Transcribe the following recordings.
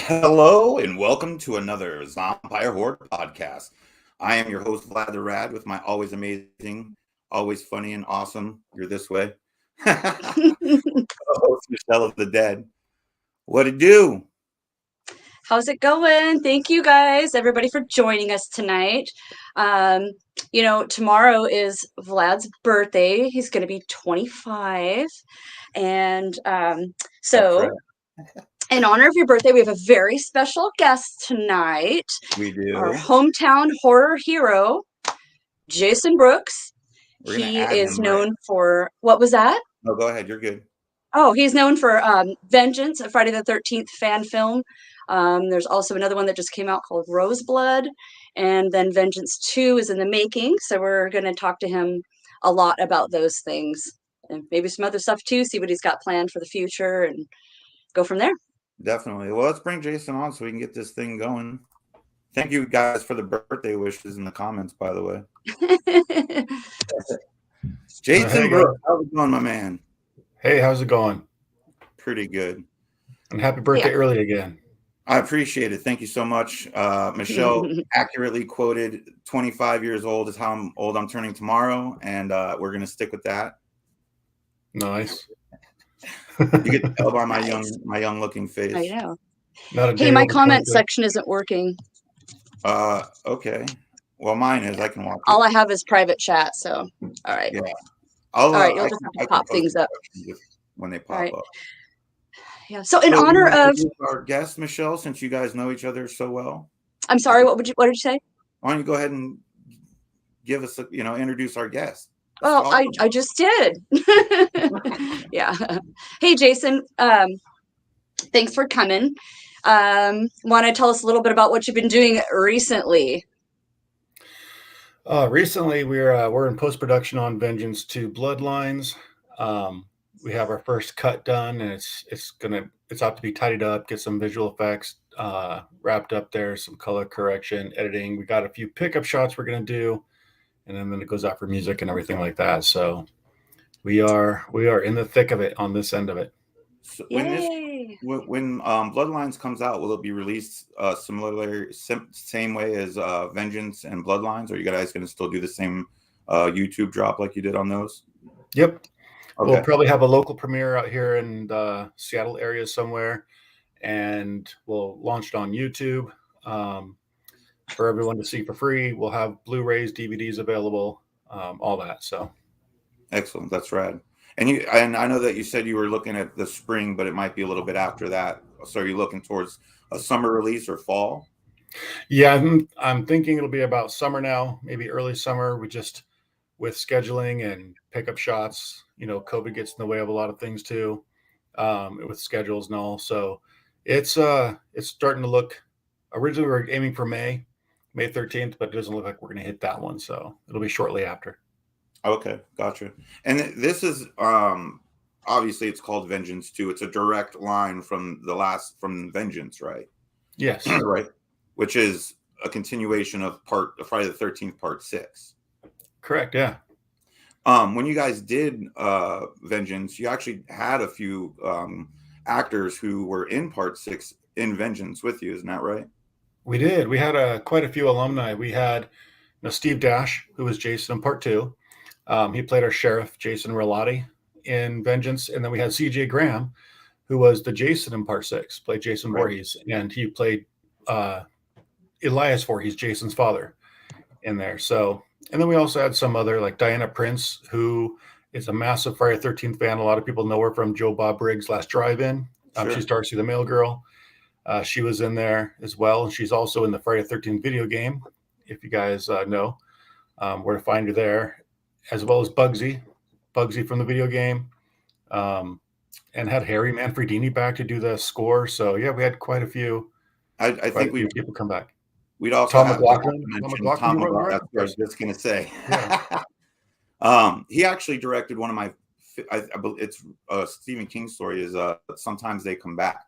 Hello and welcome to another Zompire Horde podcast. I am your host, Vlad the Rad, with my always amazing, always funny and awesome, you're this way, host Michelle of the Dead. What it do? How's it going? Thank you guys, everybody, for joining us tonight. Tomorrow is Vlad's birthday. He's going to be 25. And That's right. in honor of your birthday, we have a very special guest tonight. We do. Our hometown horror hero, Jason Brooks. We're gonna He add is him, known right? for, what was that? No, go ahead. You're good. Oh, he's known for Vengeance, a Friday the 13th fan film. There's also another one that just came out called Roseblood. And then Vengeance 2 is in the making. So we're going to talk to him a lot about those things and maybe some other stuff too, see what he's got planned for the future and go from there. Definitely. Well, let's bring Jason on so we can get this thing going. Thank you guys for the birthday wishes in the comments, by the way. Jason Brooks, how's it going, my man? Hey, how's it going? Pretty good. And happy birthday early again. I appreciate it. Thank you so much. Michelle accurately quoted 25 years old is how old I'm turning tomorrow, and we're going to stick with that. Nice. You can tell by my young looking face. I know. Hey, my comment section isn't working. Okay. Well, mine is. I can watch it. All I have is private chat, so all right. Yeah. All right, you'll just have to pop things up when they pop up. Yeah. So in honor of our guest, Michelle, since you guys know each other so well. I'm sorry. What did you say? Why don't you go ahead and give us, introduce our guest? Well, I just did. Yeah. Hey, Jason. Thanks for coming. Want to tell us a little bit about what you've been doing recently? Recently, we're in post-production on Vengeance 2 Bloodlines. We have our first cut done, and it's out to be tidied up, get some visual effects wrapped up there, some color correction, editing. We got a few pickup shots we're gonna do, and then it goes out for music and everything like that. So we are in the thick of it on this end of it. So when Bloodlines comes out, will it be released similarly, same way as Vengeance and Bloodlines, or are you guys going to still do the same YouTube drop like you did on those? Yep. Okay. We'll probably have a local premiere out here in the Seattle area somewhere, and we'll launch it on YouTube for everyone to see for free. We'll have Blu-rays, DVDs available, all that. So, excellent. That's rad. And I know that you said you were looking at the spring, but it might be a little bit after that. So are you looking towards a summer release or fall? Yeah, I'm thinking it'll be about summer now, maybe early summer. With scheduling and pickup shots, COVID gets in the way of a lot of things too, with schedules and all. So it's starting to look. Originally, we were aiming for May 13th, but it doesn't look like we're going to hit that one. So it'll be shortly after. Okay, gotcha. And this is obviously it's called Vengeance 2. It's a direct line from Vengeance, right? Yes. Right. Which is a continuation of Friday the 13th, part 6. Correct, yeah. When you guys did Vengeance, you actually had a few actors who were in part 6 in Vengeance with you, isn't that right? We did. We had quite a few alumni. We had Steve Dash, who was Jason in part 2. He played our sheriff, Jason Relati, in Vengeance. And then we had CJ Graham, who was the Jason in part 6, played Jason Voorhees. And he played Elias Voorhees, Jason's father, in there. So, and then we also had some other, like Diana Prince, who is a massive Friday the 13th fan. A lot of people know her from Joe Bob Briggs' Last Drive-In. Sure. She's Darcy the Mail Girl. She was in there as well. And she's also in the Friday the 13th video game, if you guys know where to find her there, as well as Bugsy from the video game, and had Harry Manfredini back to do the score. So yeah, we had quite a few. I think people come back. We'd also Tom have McLaughlin. Tom McLaughlin. That's what I was just gonna say. Yeah. He actually directed one of my. It's a Stephen King story. Is Sometimes They Come Back.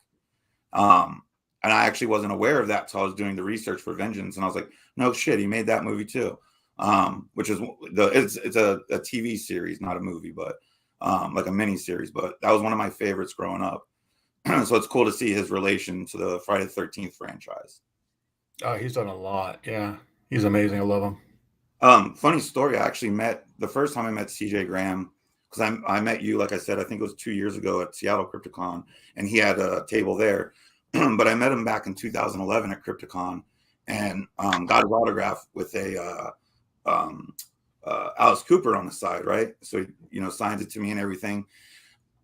And I actually wasn't aware of that, so I was doing the research for Vengeance, and I was like, "No shit, he made that movie too." Which is it's a TV series, not a movie, but like a mini series. But that was one of my favorites growing up. So it's cool to see his relation to the Friday the 13th franchise. Oh, he's done a lot. Yeah, he's amazing. I love him. Funny story. I actually met the first time I met CJ Graham, because I met you, like I said, I think it was 2 years ago at Seattle CryptoCon, and he had a table there. But I met him back in 2011 at CryptoCon, and got his autograph with a Alice Cooper on the side, right? So signed it to me and everything.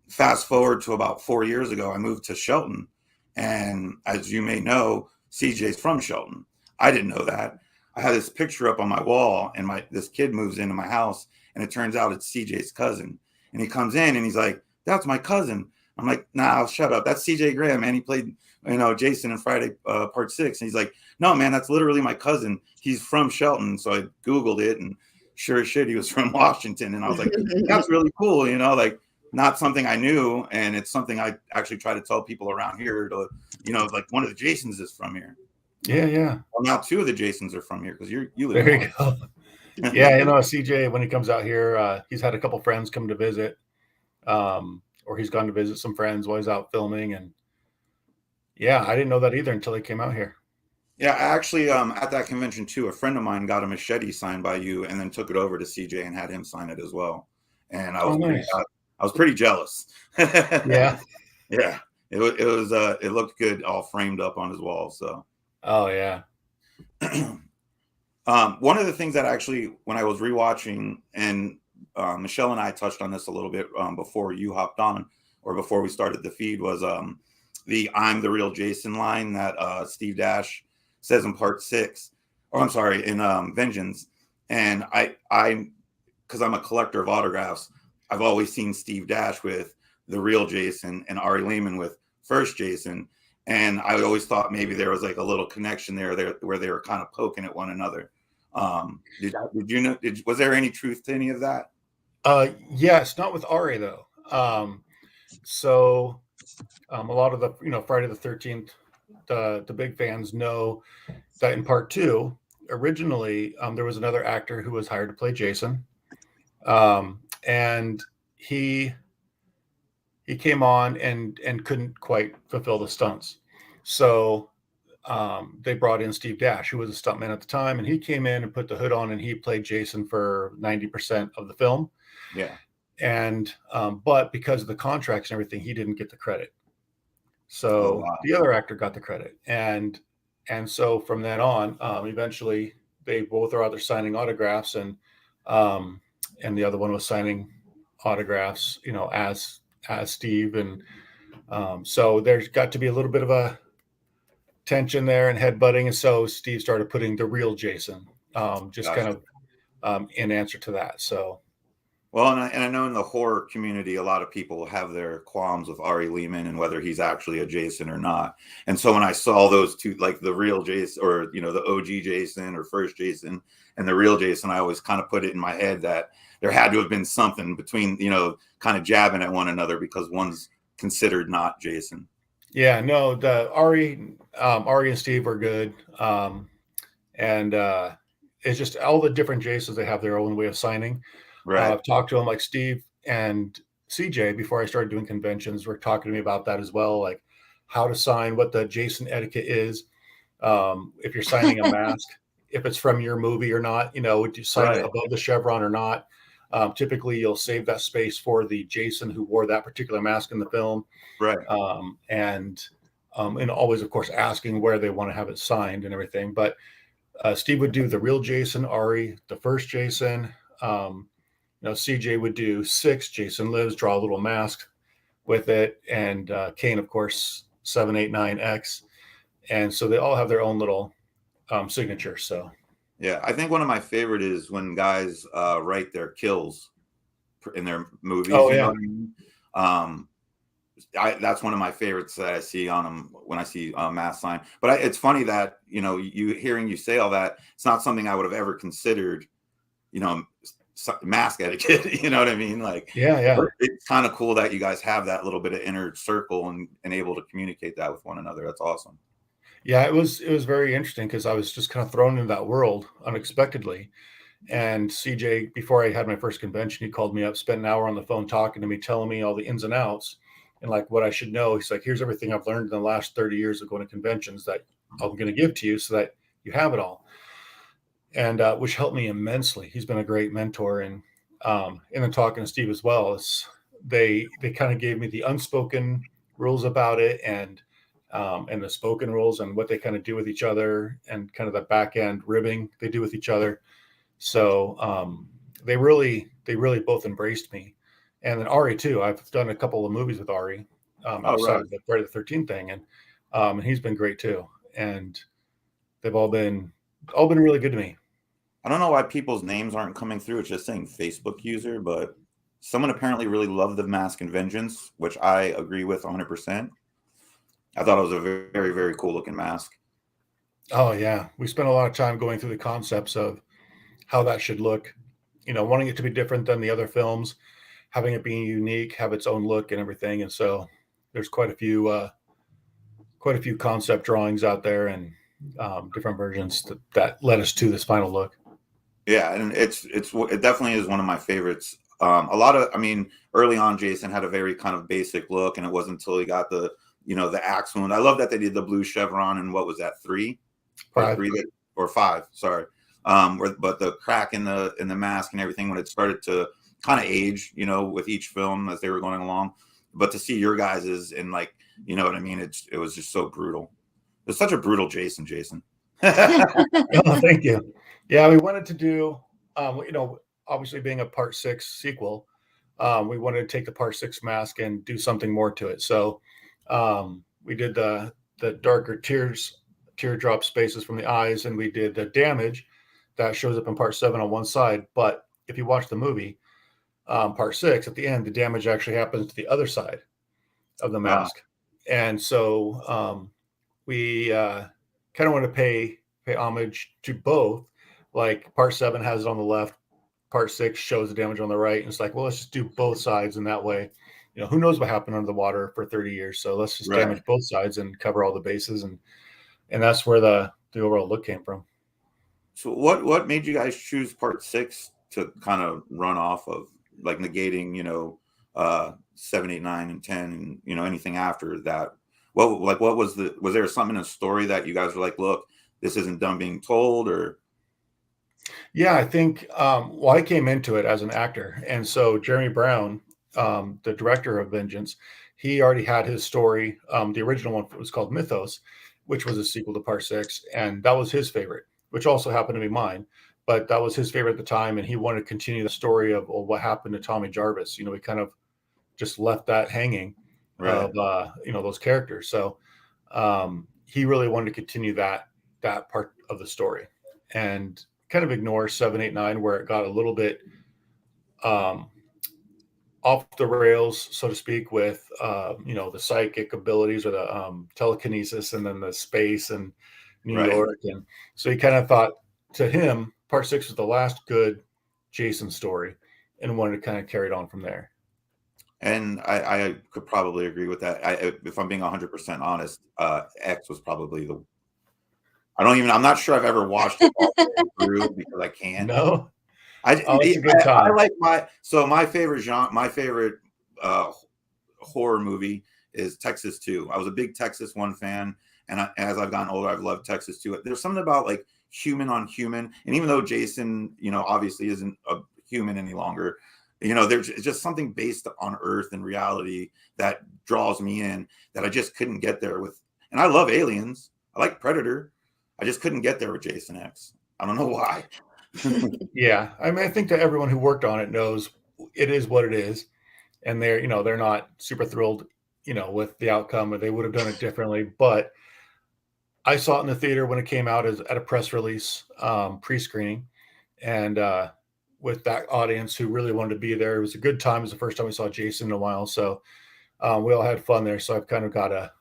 Fast forward to about 4 years ago, I moved to Shelton, and as you may know, CJ's from Shelton. I didn't know that. I had this picture up on my wall, and this kid moves into my house, and it turns out it's CJ's cousin. And he comes in and he's like, "That's my cousin." I'm like, "Nah, shut up. That's CJ Graham, man. He played, Jason in Friday Part 6." And he's like, "No, man, that's literally my cousin. He's from Shelton." So I Googled it, and sure as shit, he was from Washington. And I was like, "That's really cool," like not something I knew. And it's something I actually try to tell people around here to, like one of the Jasons is from here. Yeah. Well, now 2 of the Jasons are from here because you live There in you go. Yeah, CJ, when he comes out here, he's had a couple friends come to visit, or he's gone to visit some friends while he's out filming. And yeah, I didn't know that either until he came out here. Yeah, actually, at that convention too, a friend of mine got a machete signed by you, and then took it over to CJ and had him sign it as well. And I was pretty jealous. Yeah. Yeah, it looked good, all framed up on his wall. So. Oh yeah. One of the things that actually, when I was rewatching, and Michelle and I touched on this a little bit before you hopped on, or before we started the feed, was the "I'm the real Jason" line that Steve Dash says in Part 6, or I'm sorry, in Vengeance. And I because I'm a collector of autographs, I've always seen Steve Dash with the real Jason and Ari Lehman with first Jason. And I always thought maybe there was like a little connection there where they were kind of poking at one another. Did you know? Was there any truth to any of that? Yes, not with Ari though. So a lot of the Friday the 13th, the big fans know that in Part 2, originally there was another actor who was hired to play Jason, and he came on and couldn't quite fulfill the stunts. So they brought in Steve Dash, who was a stuntman at the time, and he came in and put the hood on, and he played Jason for 90% of the film. Yeah. And but because of the contracts and everything, he didn't get the credit. So the other actor got the credit. And so from then on, eventually they both are either signing autographs, and the other one was signing autographs, as Steve. And so there's got to be a little bit of a tension there and headbutting. And so Steve started putting the real Jason, kind of in answer to that. So. Well, and I know in the horror community, a lot of people have their qualms with Ari Lehman and whether he's actually a Jason or not. And so when I saw those two, like the real Jason, or, the OG Jason or first Jason and the real Jason, I always kind of put it in my head that there had to have been something between, kind of jabbing at one another because one's considered not Jason. Yeah, no, the Ari and Steve were good. And it's just all the different Jasons, they have their own way of signing. Right. I've talked to them, like Steve and CJ, before I started doing conventions, were talking to me about that as well, like how to sign, what the Jason etiquette is. If you're signing a mask, if it's from your movie or not, would you sign it above the chevron or not? Typically, you'll save that space for the Jason who wore that particular mask in the film. Right. And always, of course, asking where they want to have it signed and everything. But Steve would do the real Jason, Ari, the first Jason. CJ would do 6, Jason Lives, draw a little mask with it, and Kane, of course, 789X, and so they all have their own little signature. So yeah, I think one of my favorite is when guys write their kills in their movies. Oh yeah. Know what I mean? That's one of my favorites that I see on them when I see mask sign. But it's funny that you hearing you say all that, it's not something I would have ever considered. Mask etiquette, you know what I mean? Like, yeah, it's kind of cool that you guys have that little bit of inner circle and able to communicate that with one another. That's awesome. Yeah, it was very interesting because I was just kind of thrown into that world unexpectedly. And CJ, before I had my first convention, he called me up, spent an hour on the phone talking to me, telling me all the ins and outs. and like what I should know. He's like, here's everything I've learned in the last 30 years of going to conventions that I'm going to give to you so that you have it all. And which helped me immensely. He's been a great mentor. And then talking to Steve as well, they kind of gave me the unspoken rules about it, and the spoken rules and what they kind of do with each other, and kind of the back end ribbing they do with each other. So they really both embraced me. And then Ari too. I've done a couple of movies with Ari outside of the Friday the 13th thing, and he's been great too. And they've all been really good to me. I don't know why people's names aren't coming through. It's just saying Facebook user, but someone apparently really loved the Mask and Vengeance, which I agree with 100%. I thought it was a very, very, very cool looking mask. Oh yeah, we spent a lot of time going through the concepts of how that should look. Wanting it to be different than the other films, having it being unique, have its own look and everything. And so there's quite a few concept drawings out there, and different versions that led us to this final look. Yeah, and it definitely is one of my favorites. Early on, Jason had a very kind of basic look, and it wasn't until he got the axe wound. I love that they did the blue chevron, and what was that, 3? Part 3 or 5? Sorry. But the crack in the mask and everything, when it started to kind of age, with each film as they were going along. But to see your guys's, and like, you know what I mean, it was just so brutal. It's such a brutal Jason. Oh, thank you. Yeah, we wanted to do, obviously being a Part 6 sequel, we wanted to take the Part 6 mask and do something more to it. So we did the darker teardrop spaces from the eyes, and we did the damage that shows up in Part 7 on one side. But if you watch the movie, Part 6, at the end, the damage actually happens to the other side of the mask. And so we kind of want to pay homage to both. Like Part 7 has it on the left, Part 6 shows the damage on the right, and it's like, well, let's just do both sides, and that way, who knows what happened under the water for 30 years, so let's just damage both sides and cover all the bases, and that's where the overall look came from. So what made you guys choose Part 6 to kind of run off of, like negating 7, 8, 9, and 10, and anything after that? What was there something in the story that you guys were like, look, this isn't done being told? Or yeah, I think I came into it as an actor, and so Jeremy Brown, the director of Vengeance, he already had his story. The original one was called Mythos, which was a sequel to Part 6, and that was his favorite, which also happened to be mine. But that was his favorite at the time, and he wanted to continue the story of what happened to Tommy Jarvis. We kind of just left that hanging of those characters. So he really wanted to continue that part of the story, and kind of ignore 7, 8, 9, where it got a little bit off the rails, so to speak, with the psychic abilities, or the telekinesis, and then the space and New York. And so he kind of thought, to him, Part 6 was the last good Jason story, and wanted to kind of carry it on from there. And I could probably agree with that. If I'm being 100% honest, X was probably I'm not sure I've ever watched it all the way through, because I can't. No. It's a good time. I like my favorite horror movie is Texas 2. I was a big Texas 1 fan, and as I've gotten older, I've loved Texas 2. There's something about like human on human, and even though Jason, obviously isn't a human any longer, there's just something based on Earth and reality that draws me in, that I just couldn't get there with. And I love Aliens. I like Predator. I just couldn't get there with Jason X. I don't know why. Yeah, I mean, I think that everyone who worked on it knows it is what it is, and they're not super thrilled, with the outcome, or they would have done it differently. But I saw it in the theater when it came out at a press release, pre-screening, and with that audience who really wanted to be there. It was a good time. It was the first time we saw Jason in a while, so we all had fun there. So I've kind of got a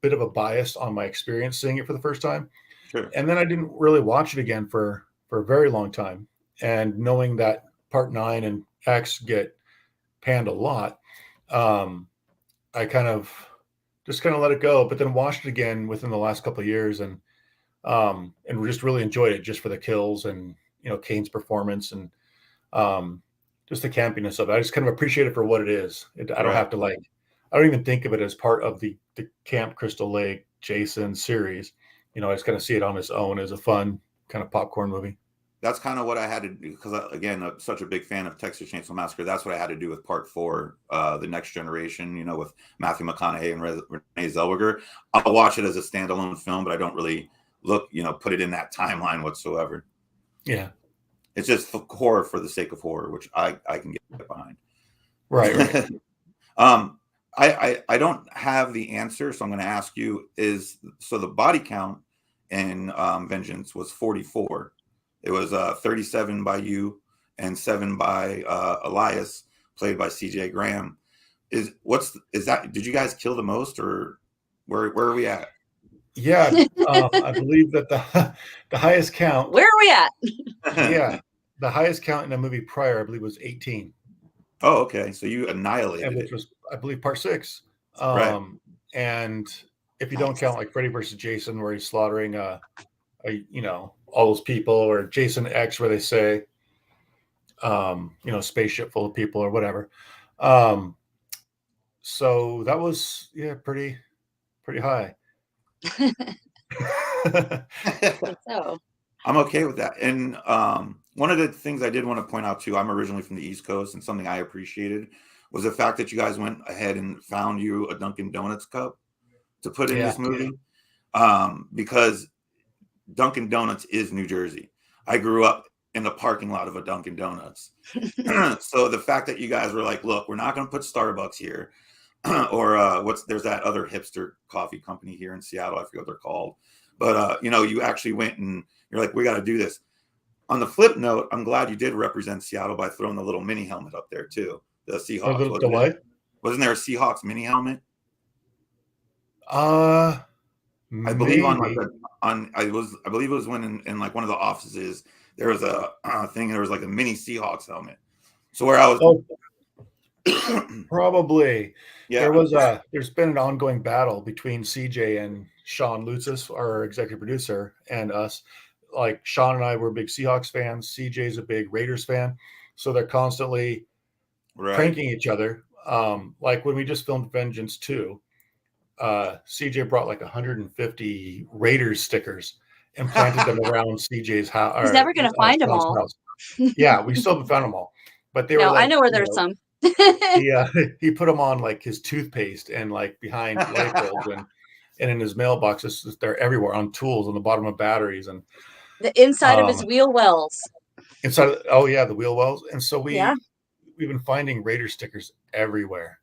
bit of a bias on my experience seeing it for the first time. Sure. And then I didn't really watch it again for a very long time. And knowing that Part 9 and X get panned a lot, I kind of let it go, but then watched it again within the last couple of years, and just really enjoyed it, just for the kills and Kane's performance, and just the campiness of it. I just kind of appreciate it for what it is. I don't have to I don't even think of it as part of the Camp Crystal Lake Jason series. You know, I just kind of see it on its own as a fun kind of popcorn movie. That's kind of what I had to do because, again, I'm such a big fan of Texas Chainsaw Massacre. That's what I had to do with Part 4, The Next Generation, you know, with Matthew McConaughey and Renee Zellweger. I'll watch it as a standalone film, but I don't really put it in that timeline whatsoever. Yeah. It's just horror for the sake of horror, which I can get behind. Right. I don't have the answer, so I'm going to ask you so the body count in Vengeance was 44. It was 37 by you and 7 by Elias, played by CJ Graham. Did you guys kill the most, or where are we at? Yeah, I believe that the highest count. Where are we at? Yeah, the highest count in a movie prior, I believe, was 18. Oh, okay. So you annihilated which was, I believe, Part 6. Right. And if you don't count like Freddy versus Jason, where he's slaughtering all those people, or Jason X, where they say spaceship full of people or whatever. So that was pretty high. So I'm okay with that. And one of the things I did want to point out too, I'm originally from the East Coast, and something I appreciated was the fact that you guys went ahead and found you a Dunkin' Donuts cup to put in this movie. Because Dunkin' Donuts is New Jersey. I grew up in the parking lot of a Dunkin' Donuts. So the fact that you guys were like, look, we're not going to put Starbucks here. Or there's that other hipster coffee company here in Seattle. I forget what they're called. But, you actually went and you're like, we got to do this. On the flip note, I'm glad you did represent Seattle by throwing the little mini helmet up there too. The Seahawks. The what? Wasn't there a Seahawks mini helmet? I believe I believe it was when in like one of the offices there was a thing. There was like a mini Seahawks helmet. So where I was, probably, yeah. There's been an ongoing battle between CJ and Sean Lutzis, our executive producer, and us. Like Sean and I were big Seahawks fans. CJ's a big Raiders fan, so they're constantly pranking each other. Like when we just filmed Vengeance 2. CJ brought like 150 Raiders stickers and planted them around CJ's house. He's never going to find them all. House. Yeah, we still haven't found them all. But they were I know where there's some. He put them on like his toothpaste and like behind light bulbs and in his mailboxes. They're everywhere, on tools, on the bottom of batteries, and the inside of his wheel wells. The wheel wells. And so we've been finding Raider stickers everywhere.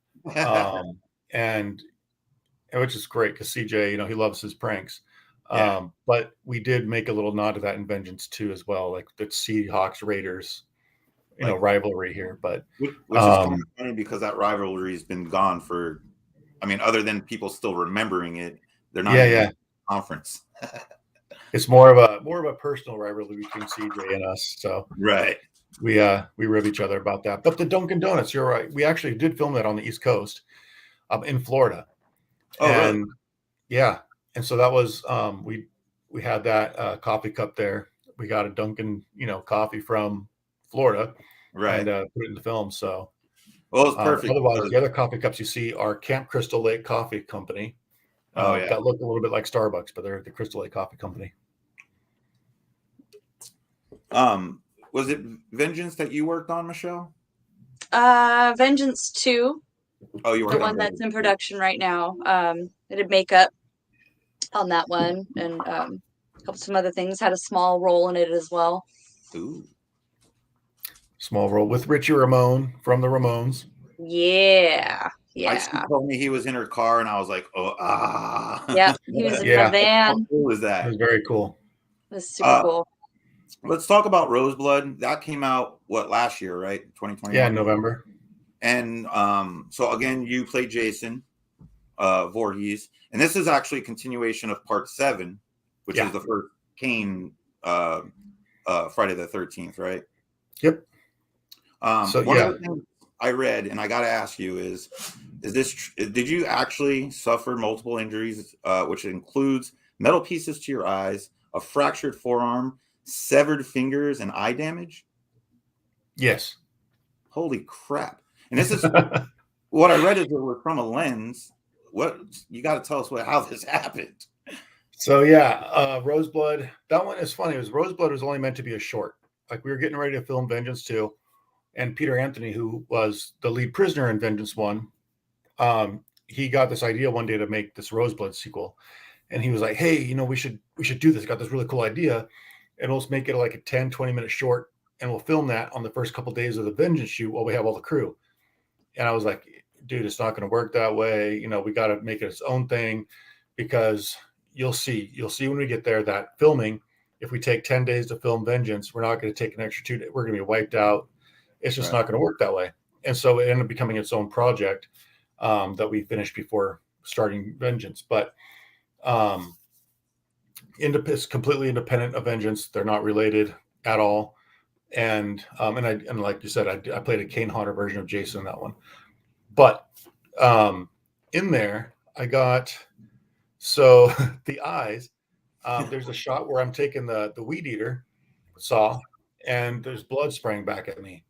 And which is great because CJ, he loves his pranks. But we did make a little nod to that in Vengeance 2 as well, like the Seahawks Raiders, rivalry here. But which is kind of funny because that rivalry has been gone for, other than people still remembering it, they're not in the conference. It's more of a personal rivalry between CJ and us. So we rib each other about that. But the Dunkin' Donuts, you're right. We actually did film that on the East Coast, in Florida. And and so that was we had that coffee cup there. We got a Dunkin' coffee from Florida, and put it in the film. So it's perfect. Otherwise, the other coffee cups you see are Camp Crystal Lake Coffee Company. That look a little bit like Starbucks, but they're the Crystal Lake Coffee Company. Was it Vengeance that you worked on, Michelle? Vengeance 2. Oh, you were the one that's in production right now. I did makeup on that one, and some other things. Had a small role in it as well. Ooh. Small role with Richie Ramone from the Ramones. Yeah. She told me he was in her car, and I was like, Yeah, he was in the van. How cool was that? It was very cool. It was super cool. Let's talk about Roseblood. That came out last year, right? 2021. Yeah, November. And so again, you played Jason Voorhees, and this is actually a continuation of Part 7, which is the first Kane Friday the 13th, right? Yep. One of the things I read, and I got to ask you, is did you actually suffer multiple injuries, which includes metal pieces to your eyes, a fractured forearm, severed fingers, and eye damage? Yes. Holy crap. And this is What I read is it was from a lens. What you got to tell us how this happened. So yeah, Roseblood. That one is funny. It was Roseblood was only meant to be a short. Like we were getting ready to film Vengeance 2, and Peter Anthony, who was the lead prisoner in Vengeance 1, he got this idea one day to make this Roseblood sequel, and he was like, "Hey, you know, we should do this. Got this really cool idea, and let's make it like a 10, 20-minute short, and we'll film that on the first couple of days of the Vengeance shoot while we have all the crew." And I was like, "Dude, it's not going to work that way. You know, we got to make it its own thing, because you'll see when we get there that filming, if we take 10 days to film Vengeance, we're not going to take an extra 2 days. We're going to be wiped out. It's just not going to work that way." And so it ended up becoming its own project that we finished before starting Vengeance. But it's completely independent of Vengeance. They're not related at all. And like you said, I played a Kane Hodder version of Jason in that one. But in there, I got the eyes. There's a shot where I'm taking the weed eater saw, and there's blood spraying back at me.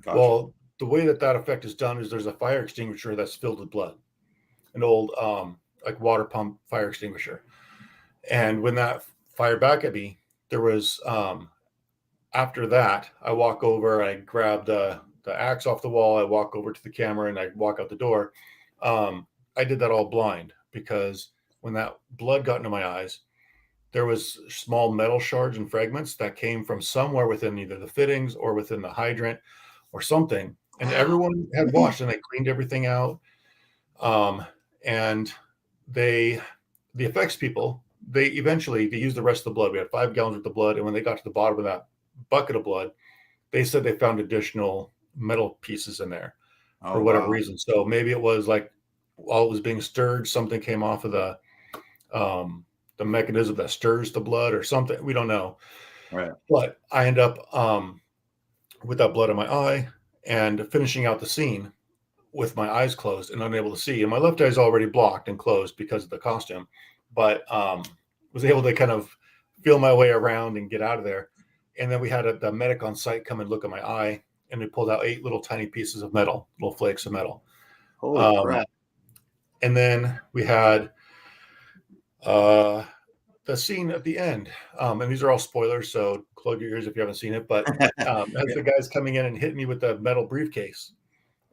Gotcha. Well, the way that effect is done is there's a fire extinguisher that's filled with blood, an old like water pump fire extinguisher. And when that fired back at me, there was after that, I walk over, I grab the axe off the wall, I walk over to the camera, and I walk out the door. I did that all blind, because when that blood got into my eyes, there was small metal shards and fragments that came from somewhere within either the fittings or within the hydrant or something. And everyone had washed and they cleaned everything out. And the effects people, they used the rest of the blood. We had 5 gallons worth of blood. And when they got to the bottom of that bucket of blood, they said they found additional metal pieces in there for whatever reason. So maybe it was like, while it was being stirred, something came off of the mechanism that stirs the blood or something. We don't know. Right. But I end up with that blood in my eye and finishing out the scene with my eyes closed and unable to see. And my left eye is already blocked and closed because of the costume, but was able to kind of feel my way around and get out of there. And then we had the medic on site come and look at my eye, and we pulled out 8 little tiny pieces of metal, little flakes of metal. Holy crap. And then we had the scene at the end. And these are all spoilers, so plug your ears if you haven't seen it. But as the guy's coming in and hitting me with the metal briefcase,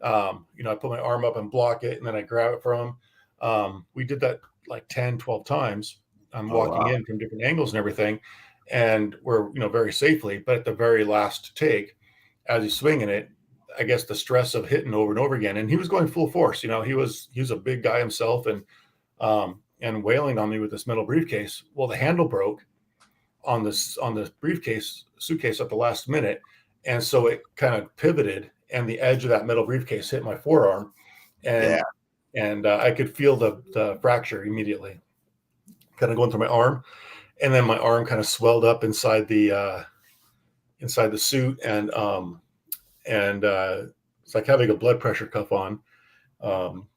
I put my arm up and block it, and then I grab it from him. We did that like 10, 12 times. I'm walking in from different angles and everything. And we're, very safely. But at the very last take, as he's swinging it, I guess the stress of hitting over and over again, and he was going full force. He was a big guy himself, and wailing on me with this metal briefcase. Well, the handle broke on this suitcase at the last minute, and so it kind of pivoted, and the edge of that metal briefcase hit my forearm, and I could feel the fracture immediately, kind of going through my arm, and then my arm kind of swelled up inside the suit, and it's like having a blood pressure cuff on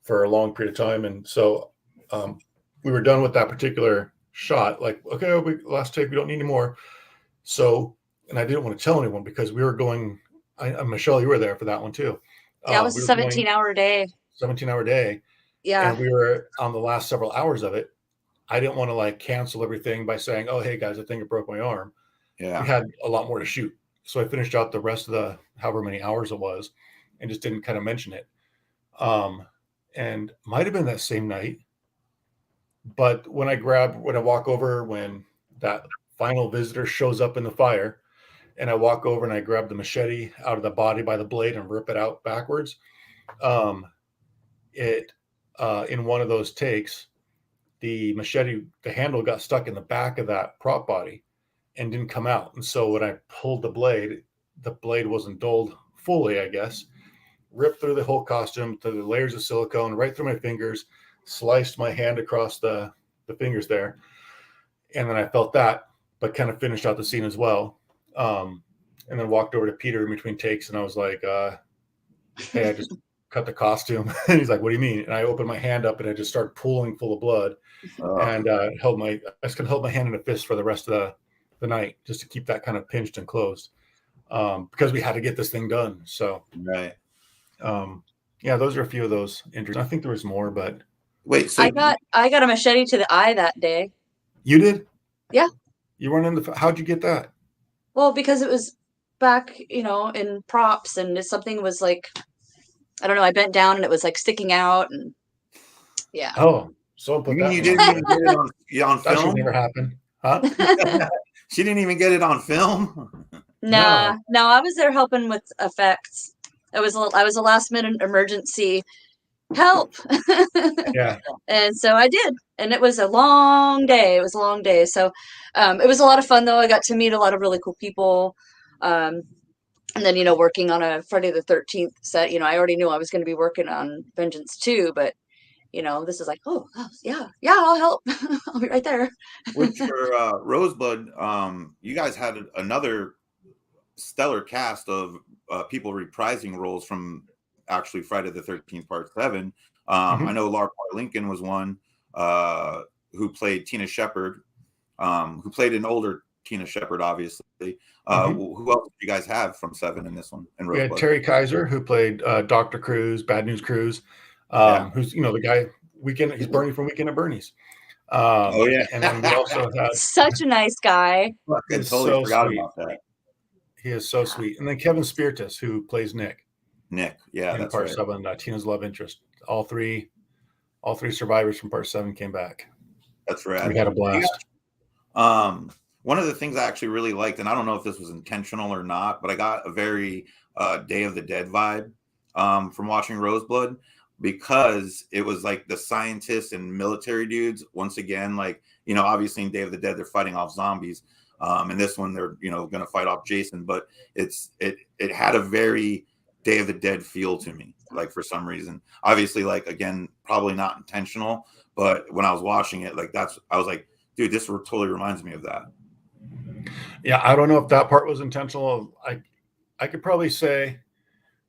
for a long period of time. And so we were done with that particular shot. Like, okay, last take, we don't need any more. So, and I didn't want to tell anyone because we were going, Michelle, you were there for that one too. Yeah, it was a 17-hour day. 17-hour day. Yeah. And we were on the last several hours of it. I didn't want to like cancel everything by saying, oh, hey guys, I think it broke my arm. Yeah. We had a lot more to shoot. So I finished out the rest of the however many hours it was and just didn't kind of mention it. And might have been that same night. But when I walk over, when that final visitor shows up in the fire, and I walk over and I grab the machete out of the body by the blade and rip it out backwards, in one of those takes, the machete, the handle got stuck in the back of that prop body and didn't come out. And so when I pulled the blade wasn't dulled fully, I guess, ripped through the whole costume, through the layers of silicone, right through my fingers, sliced my hand across the fingers there. And then I felt that, but kind of finished out the scene as well. And then walked over to Peter in between takes, and I was like, hey, I just cut the costume. And he's like, what do you mean? And I opened my hand up and I just started pooling full of blood. And I just kind of held my hand in a fist for the rest of the night, just to keep that kind of pinched and closed, because we had to get this thing done. So, right. Yeah, those are a few of those injuries. I think there was more, but wait, so I got a machete to the eye that day. you did? Yeah. You weren't in the. How'd you get that? Well, because it was back, in props, and something was like, I don't know, I bent down and it was like sticking out, and yeah. Oh, so you put mean that you one didn't on. even get it on That should film? never happen, huh? She didn't even get it on film. Nah, no, I was there helping with effects. I was a last minute emergency help. Yeah. And so I did. And it was a long day. It was a long day. So it was a lot of fun, though. I got to meet a lot of really cool people. And then, working on a Friday the 13th set, I already knew I was going to be working on Vengeance 2, but, this is like, oh yeah, I'll help. I'll be right there. Which for Roseblood, you guys had another stellar cast of people reprising roles from actually Friday the 13th Part 7. I know Laura Lincoln was one who played Tina Shepard, who played an older Tina Shepard, obviously. Who else do you guys have from 7 in this one? We had Terry Kaiser, who played Dr. Cruz, Bad News Cruz, who's the guy he's Bernie from Weekend at Bernie's. Oh yeah, and then we also had such a nice guy. I totally forgot about that. He is so sweet. And then Kevin Spiritus, who plays Nick. Yeah, in that's Part right. 7, Tina's love interest. All three survivors from Part 7 came back. That's right. We had a blast. One of the things I actually really liked, and I don't know if this was intentional or not, but I got a very Day of the Dead vibe from watching Roseblood, because it was like the scientists and military dudes once again, like, obviously in Day of the Dead they're fighting off zombies, and this one they're going to fight off Jason, but it had a very Day of the Dead feel to me, like, for some reason. Obviously, like, again, probably not intentional, but when I was watching it, like, I was like, dude, this totally reminds me of that. Yeah, I don't know if that part was intentional. I could probably say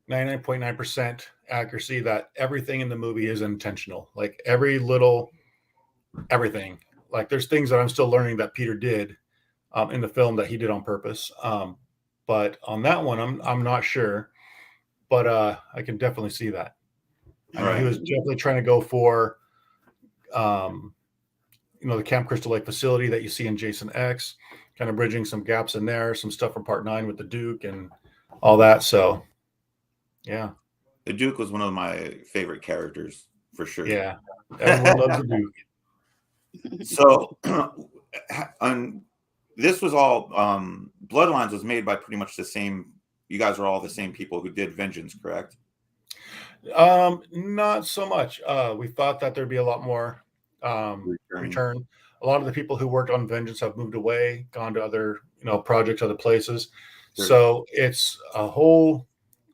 99.9% accuracy that everything in the movie is intentional. Like, everything. Like, there's things that I'm still learning that Peter did in the film that he did on purpose. But on that one, I'm not sure. But I can definitely see that. I know he was definitely trying to go for, the Camp Crystal Lake facility that you see in Jason X, kind of bridging some gaps in there, some stuff from Part 9 with the Duke and all that. So, yeah. The Duke was one of my favorite characters, for sure. Yeah. Everyone loves the Duke. So, this was all, Bloodlines was made by pretty much the same, you guys are all the same people who did Vengeance, correct? Not so much. We thought that there'd be a lot more return. A lot of the people who worked on Vengeance have moved away, gone to other, projects, other places. Sure. So it's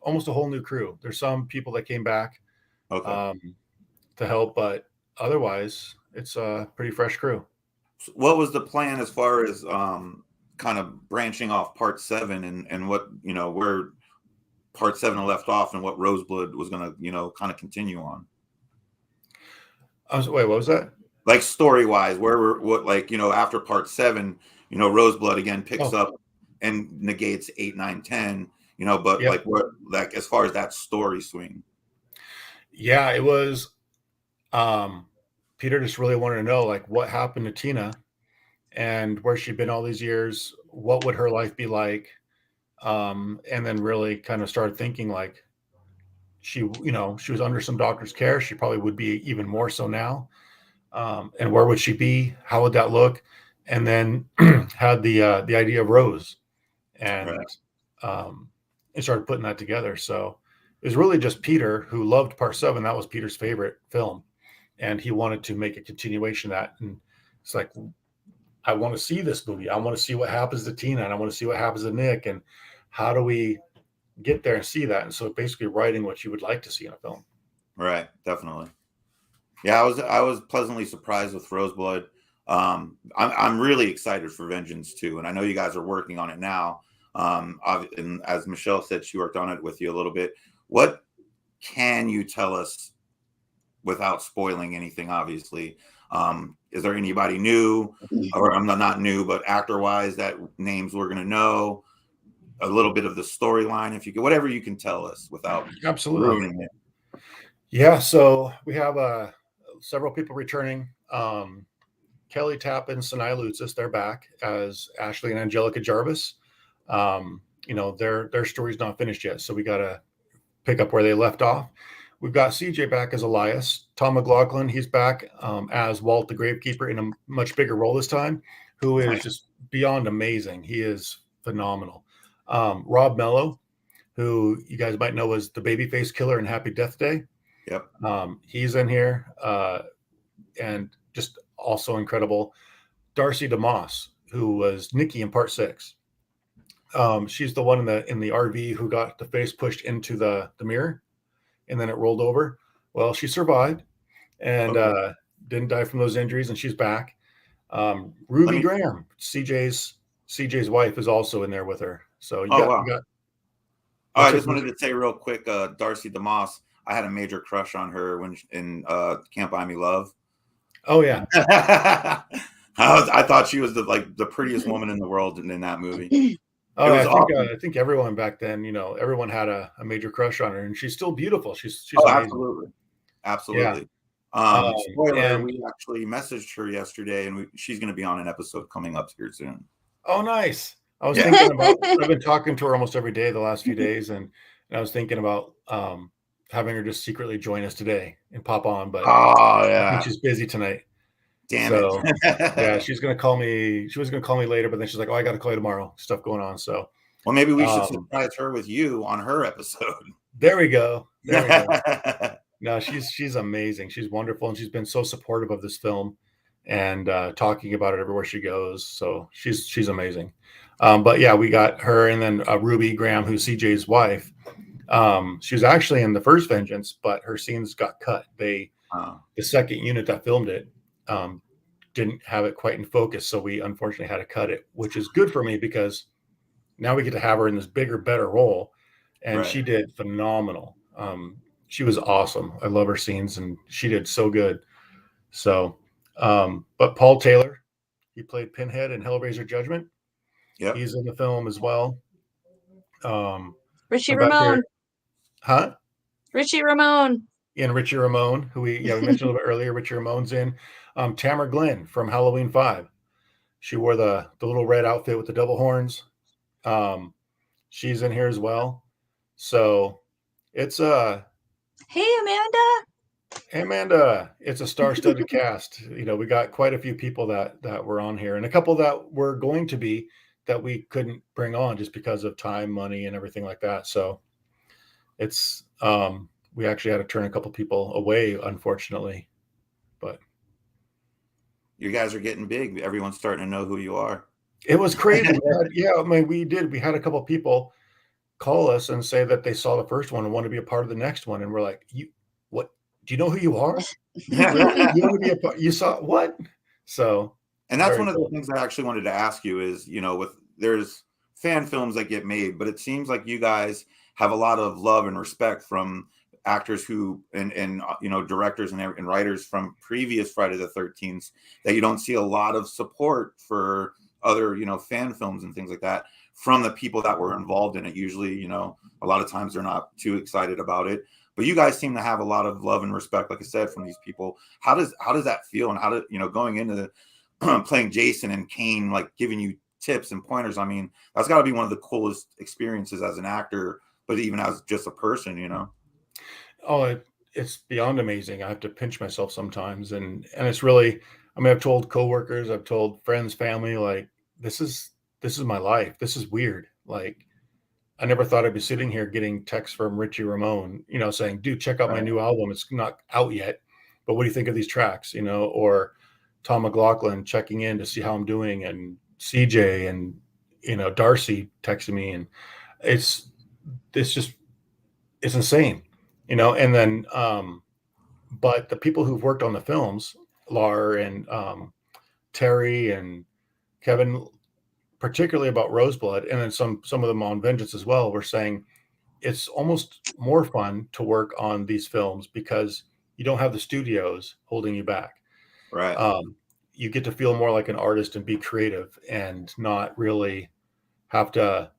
almost a whole new crew. There's some people that came back to help, but otherwise it's a pretty fresh crew. So what was the plan as far as kind of branching off Part 7 and what, where Part 7 left off and what Roseblood was going to, kind of continue on? Wait, what was that? Like, story wise, after Part 7, Roseblood again picks up and negates 8, 9, 10, but like as far as that story swing. Yeah, it was, Peter just really wanted to know, like, what happened to Tina and where she'd been all these years. What would her life be like? And then really kind of started thinking, like, she was under some doctor's care. She probably would be even more so now. And where would she be? How would that look? And then had the idea of Rose, and started putting that together. So it was really just Peter, who loved Part 7. That was Peter's favorite film, and he wanted to make a continuation of that. And it's like, I want to see this movie. I want to see what happens to Tina, and I want to see what happens to Nick, and how do we get there and see that? And so basically writing what you would like to see in a film. Right, definitely. Yeah, I was pleasantly surprised with Roseblood. I'm really excited for Vengeance 2, and I know you guys are working on it now. And as Michelle said, she worked on it with you a little bit. What can you tell us without spoiling anything, obviously? Is there anybody new, or I'm not new, but actor-wise, that names we're going to know? A little bit of the storyline, if you could, whatever you can tell us without ruining it. Yeah, so we have several people returning. Kelly Tappan, Sinai Lutzis, they're back as Ashley and Angelica Jarvis. Their story's not finished yet, so we got to pick up where they left off. We've got CJ back as Elias. Tom McLaughlin, he's back as Walt the Gravekeeper in a much bigger role this time, who is just beyond amazing. He is phenomenal. Rob Mello, who you guys might know was the babyface killer in Happy Death Day. Yep. He's in here and just also incredible. Darcy DeMoss, who was Nikki in Part 6. She's the one in the RV who got the face pushed into the mirror, and then it rolled over. Well, she survived and didn't die from those injuries, and she's back. Ruby Graham, CJ's wife, is also in there with her. So you got. I just wanted to say real quick, Darcy DeMoss. I had a major crush on her when in Can't Buy Me Love. Oh yeah. I thought she was the prettiest woman in the world in that movie. Oh, I think everyone back then, everyone had a major crush on her, and she's still beautiful. She's amazing. Absolutely. Yeah. Spoiler: we actually messaged her yesterday, and she's going to be on an episode coming up here soon. Oh, nice. I was thinking about. I've been talking to her almost every day the last few days, and I was thinking about having her just secretly join us today and pop on, but I think she's busy tonight. Damn it. Yeah, she's gonna call me. She was gonna call me later, but then she's like, "Oh, I got to call you tomorrow. Stuff going on." So, well, maybe we should surprise her with you on her episode. There we go. No, she's amazing. She's wonderful, and she's been so supportive of this film and talking about it everywhere she goes. So she's amazing. But yeah, we got her, and then Ruby Graham, who's CJ's wife. She was actually in the first Vengeance, but her scenes got cut. The second unit that filmed it didn't have it quite in focus, so we unfortunately had to cut it, which is good for me because now we get to have her in this bigger, better role, and she did phenomenal. She was awesome. I love her scenes, and she did so good. So, but Paul Taylor, he played Pinhead in Hellraiser Judgment. Yeah, he's in the film as well. Richie Ramone. Richie Ramone. And Richie Ramone, who we mentioned a little bit earlier. Richie Ramone's in. Tamara Glenn from Halloween 5. She wore the little red outfit with the double horns. She's in here as well. So it's Hey Amanda. Hey Amanda. It's a star-studded cast. We got quite a few people that were on here, and a couple that were going to be that we couldn't bring on just because of time, money, and everything like that. So it's we actually had to turn a couple people away, unfortunately. But you guys are getting big. Everyone's starting to know who you are. It was crazy. We had a couple of people call us and say that they saw the first one and want to be a part of the next one. And we're like, what? Do you know who you are? You want to be a part? You saw what? So, and that's one of the things I actually wanted to ask you is, there's fan films that get made, but it seems like you guys have a lot of love and respect from actors who and directors and writers from previous Friday the 13th that you don't see a lot of support for other fan films and things like that from the people that were involved in it. Usually a lot of times they're not too excited about it, but you guys seem to have a lot of love and respect, like I said, from these people. How does that feel, and how do going into playing Jason and Kane, like giving you tips and pointers? I mean, that's got to be one of the coolest experiences as an actor, but even as just a person. Oh, it's beyond amazing. I have to pinch myself sometimes. And it's really, I've told coworkers, I've told friends, family, like, this is my life. This is weird. Like, I never thought I'd be sitting here getting texts from Richie Ramone, saying, dude, check out my new album. It's not out yet, but what do you think of these tracks? Or Tom McLaughlin checking in to see how I'm doing, and CJ and, Darcy texting me, and it's insane. And then, but the people who've worked on the films, Lar and Terry and Kevin, particularly about Roseblood, and then some of them on Vengeance as well, were saying it's almost more fun to work on these films because you don't have the studios holding you back. Right. You get to feel more like an artist and be creative and not really have to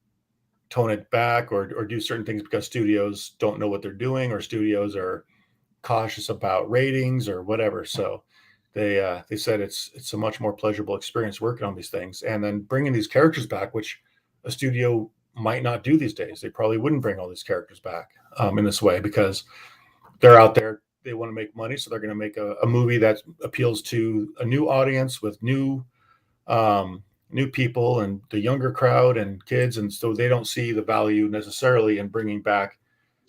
tone it back or do certain things because studios don't know what they're doing, or studios are cautious about ratings or whatever. So they said it's a much more pleasurable experience working on these things, and then bringing these characters back, which a studio might not do these days. They probably wouldn't bring all these characters back in this way, because they're out there. They want to make money, so they're going to make a movie that appeals to a new audience with new people and the younger crowd and kids, and so they don't see the value necessarily in bringing back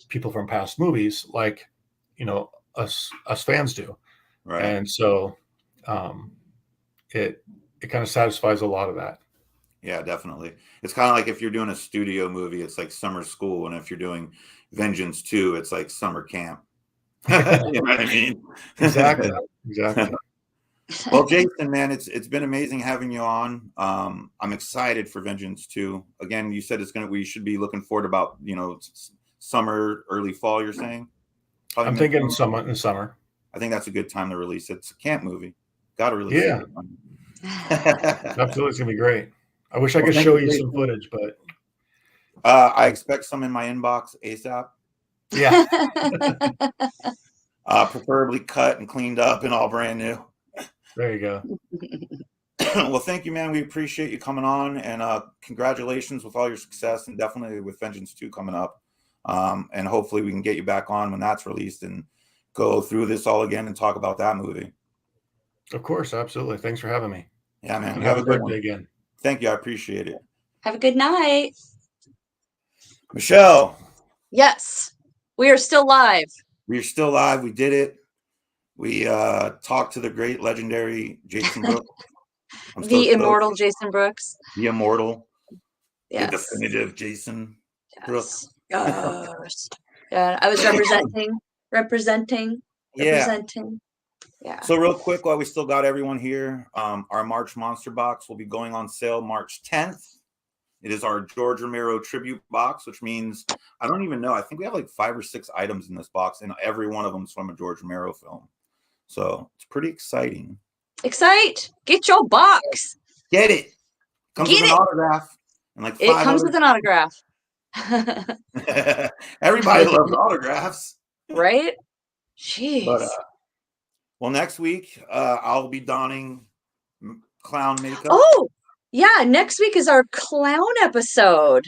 people from past movies like us fans do. Right. And so it kind of satisfies a lot of that. Yeah, definitely. It's kind of like if you're doing a studio movie, it's like summer school, and if you're doing Vengeance 2, it's like summer camp. You know what I mean? Exactly. Well, Jason, man, it's been amazing having you on. I'm excited for Vengeance 2. Again, you said we should be looking forward about summer, early fall. You're saying? I'm thinking in summer. I think that's a good time to release it. It's a camp movie. Got to release it. Absolutely, it's gonna be great. I wish I could show you some footage, but I expect some in my inbox ASAP. Yeah. Preferably cut and cleaned up and all brand new. There you go. Well, thank you, man. We appreciate you coming on, and congratulations with all your success, and definitely with Vengeance 2 coming up. And hopefully we can get you back on when that's released and go through this all again and talk about that movie. Of course, absolutely. Thanks for having me. Yeah, man. And have a good day again. Thank you. I appreciate it. Have a good night. Michelle. Yes, we are still live. We are still live. We did it. We talked to the great, legendary Jason Brooks. The immortal Jason Brooks. The immortal. Yes. The definitive Jason Brooks. Yes. Yeah, I was representing. Yeah. So real quick, while we still got everyone here, our March Monster Box will be going on sale March 10th. It is our George Romero tribute box, which means I don't even know. I think we have like 5 or 6 items in this box, and every one of them is from a George Romero film. So it's pretty exciting. Get your box. Get it. Comes with an autograph. And like it comes with an autograph. Everybody loves autographs. Right? Jeez. But, well, next week, I'll be donning clown makeup. Oh, yeah. Next week is our clown episode.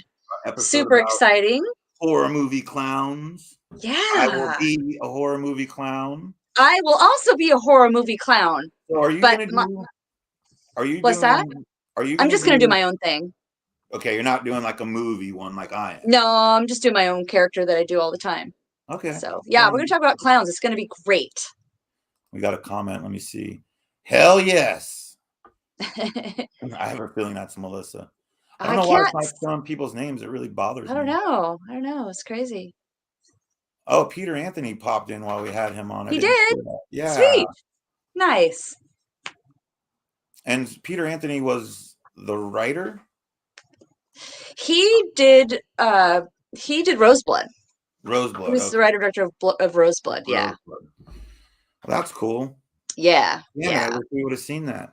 Super exciting. Horror movie clowns. Yeah. I will be a horror movie clown. I will also be a horror movie clown. So are you going to do... Are you What's that? I'm just going to do my own thing. Okay, you're not doing like a movie one like I am. No, I'm just doing my own character that I do all the time. Okay. So, yeah, we're going to talk about clowns. It's going to be great. We got a comment. Let me see. Hell yes. I have a feeling that's Melissa. I don't know why it's not showing people's names. It really bothers me. I don't know. It's crazy. Oh, Peter Anthony popped in while we had him on. He did? Yeah. Sweet. Nice. And Peter Anthony was the writer? He did Roseblood. Roseblood. He was the writer director of Roseblood. Yeah. Well, that's cool. Yeah. Yeah. I wish we would have seen that.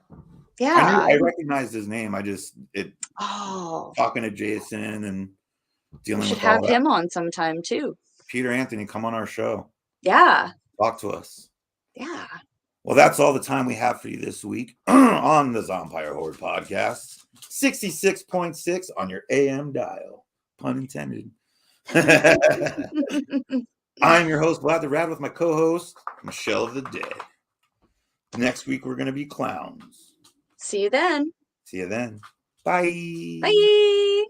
Yeah. I recognized his name. Talking to Jason and dealing with all that. We should have him on sometime too. Peter Anthony, come on our show. Yeah. Talk to us. Yeah. Well, that's all the time we have for you this week on the Zompire Horde podcast. 66.6 on your AM dial. Pun intended. I'm your host, Vlad the Rad, with my co-host, Michelle of the Dead. Next week, we're going to be clowns. See you then. See you then. Bye. Bye.